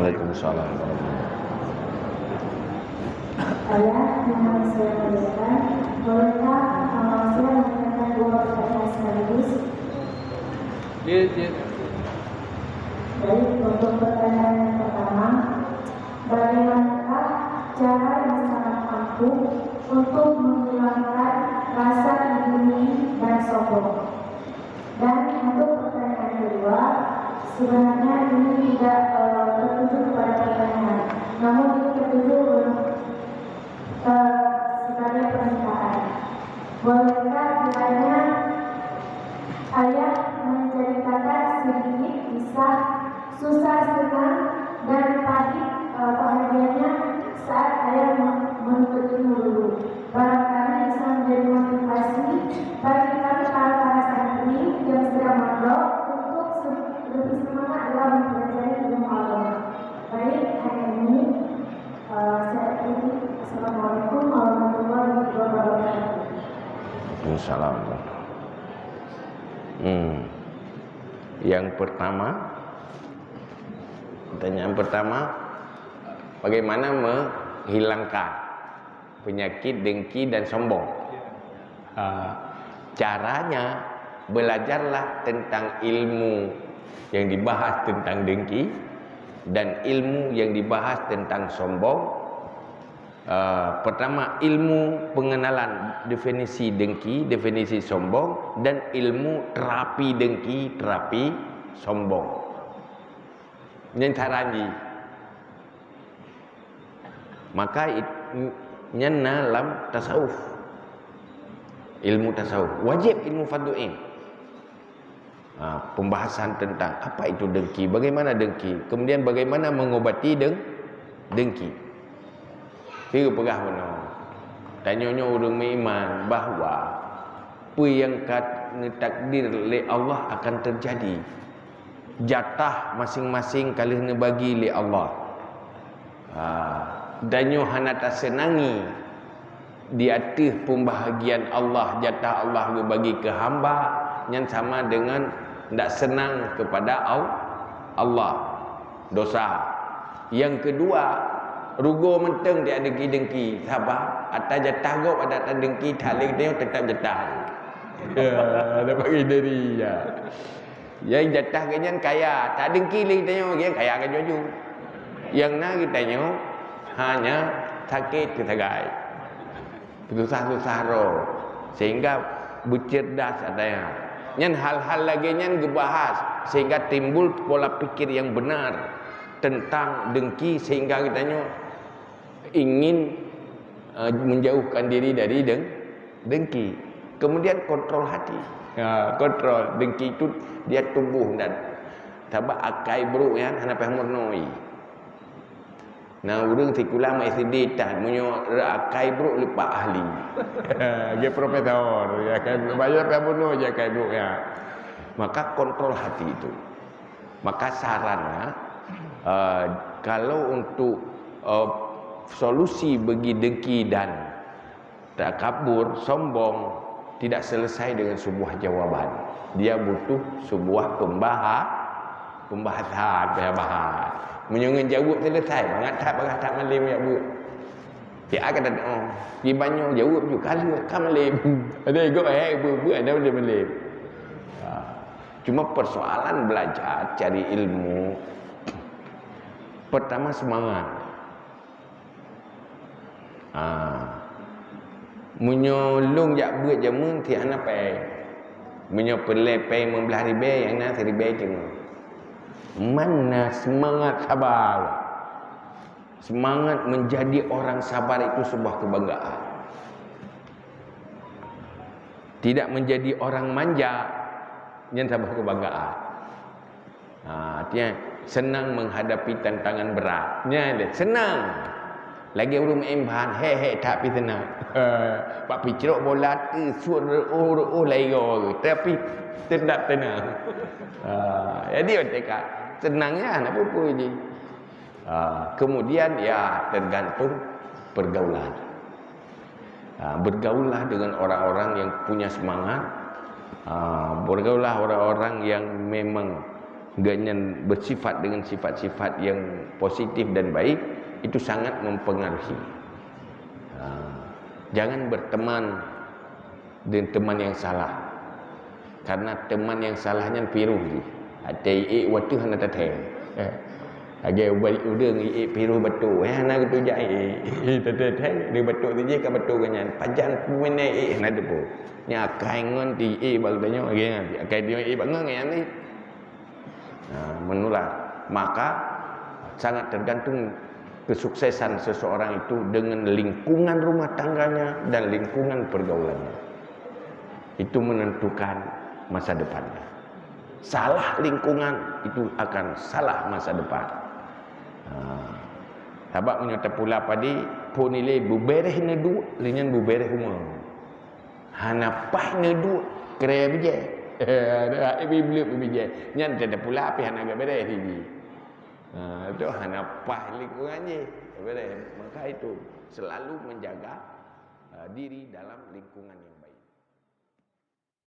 Waalaikumsalam. Ayah yang saya muliakan, bolehkah saya menanyakan dua pertanyaan sekaligus? Baik, untuk pertanyaan yang pertama, bagaimanakah cara yang sangat ampuh untuk menghilangkan rasa iri dan sombong? Dan untuk pertanyaan kedua, sebenarnya ini tidak tertuju kepada pertanyaan, namun ini tertuju sebagai permintaan. Bolehkah kiranya ayah menceritakan sedikit kisah susah, senang, dan pahit bahagianya saat ayah menuntut ilmu dulu? Barangkali bisa menjadi motivasi bagi kami para santri yang sedang mondok untuk lebih semangat dalam mempelajari ilmu agama. Baik, hari ini saya akhiri. Assalamualaikum warahmatullahi wabarakatuh. Assalamualaikum. Yang pertama, pertanyaan pertama, bagaimana menghilangkan penyakit dengki dan sombong? Caranya, belajarlah tentang ilmu yang dibahas tentang dengki dan ilmu yang dibahas tentang sombong. Pertama, ilmu pengenalan definisi dengki, definisi sombong, dan ilmu terapi dengki, terapi sombong. Yang caranya, maka nyana dalam tasawuf, ilmu tasawuf wajib ilmu fardu'in. Pembahasan tentang apa itu dengki, bagaimana dengki, kemudian bagaimana mengobati dengki. Dia pegah benar. Tanya-tanya orang beriman bahawa apa yang takdir oleh Allah akan terjadi. Jatah masing-masing kali kena bagi oleh Allah. Dan hana tak senangi di atas pembahagian Allah, jatah Allah berbagi ke hamba yang sama dengan tak senang kepada Allah, dosa. Yang kedua, rugo menteng dia ada dengki, sabar atas jatah gop ada atas dengki tali dia tetap jatah. Ada bagi diri ya. Yang jatah kenyan kaya, tak dengki lagi tanya dia kaya kan juju. Yang nak kita tanya hanya sakit kesagai. Susah-susah roh sehingga bercerdas adanya. Yang hal-hal lagi yang dibahas sehingga timbul pola pikir yang benar tentang dengki sehingga kita tanya ingin menjauhkan diri dari dengki. Kemudian kontrol hati. Kontrol dengki itu dia tumbuh dan tabak akai buruk ya hana pahmurnoi. Nah, urang sekolah mai SD tan munyo akai buruk lupa ahli. Dia profesor ya kan banyak pahmurno je akai buruk ya. Maka kontrol hati itu. Maka sarannya kalau untuk solusi bagi dengki dan takabur, sombong tidak selesai dengan sebuah jawaban. Dia butuh sebuah pembahasan. Menyungun jawab selesai, mengatap malim ya bu. Dia akan datang, pergi banyak jawab juga kan malim. Ada ikut bu ada malim. Cuma persoalan belajar, cari ilmu. Pertama semangat. Menyolong jak buat jamun ti anak pai. Menyopelepai membelah ribe yang nak ribe cuma. Mana semangat sabar. Semangat menjadi orang sabar itu sebuah kebanggaan. Tidak menjadi orang manja yang sebuah kebanggaan. Artinya senang menghadapi tantangan beratnya, senang. Lagi urung embahan tak pi senang. Pak pi cerok bola tu suruh lego tapi tidak tenang. Jadi tekad tenangnya nak apa je. Kemudian ya tergantung pergaulan. Bergaullah dengan orang-orang yang punya semangat. Bergaullah orang-orang yang memang dengan bersifat dengan sifat-sifat yang positif dan baik, itu sangat mempengaruhi. Jangan berteman dengan teman yang salah, karena teman yang salahnya piru je. Atai waktu hana tateng. Agai balik udang piru betul. Hana gitu jai. Tateng dia betul tu je ka betul ganyan. Pajan pemene hana depo. Nya kaingon di bang tanya lagi kan. Akai dia bangang yang ni. Menular. Maka sangat tergantung kesuksesan seseorang itu dengan lingkungan rumah tangganya dan lingkungan pergaulannya. Itu menentukan masa depannya. Salah lingkungan itu akan salah masa depan. Sebab menyata pula padi pun nilai bubereh nedu linyan bubereh umur. Hanapah nedu kere bije. Ada ibu bije. Nyan ada pula api hanaga bereh ini. Itu hanapah lingkungannya. Bereh. Maka itu selalu menjaga diri dalam lingkungan yang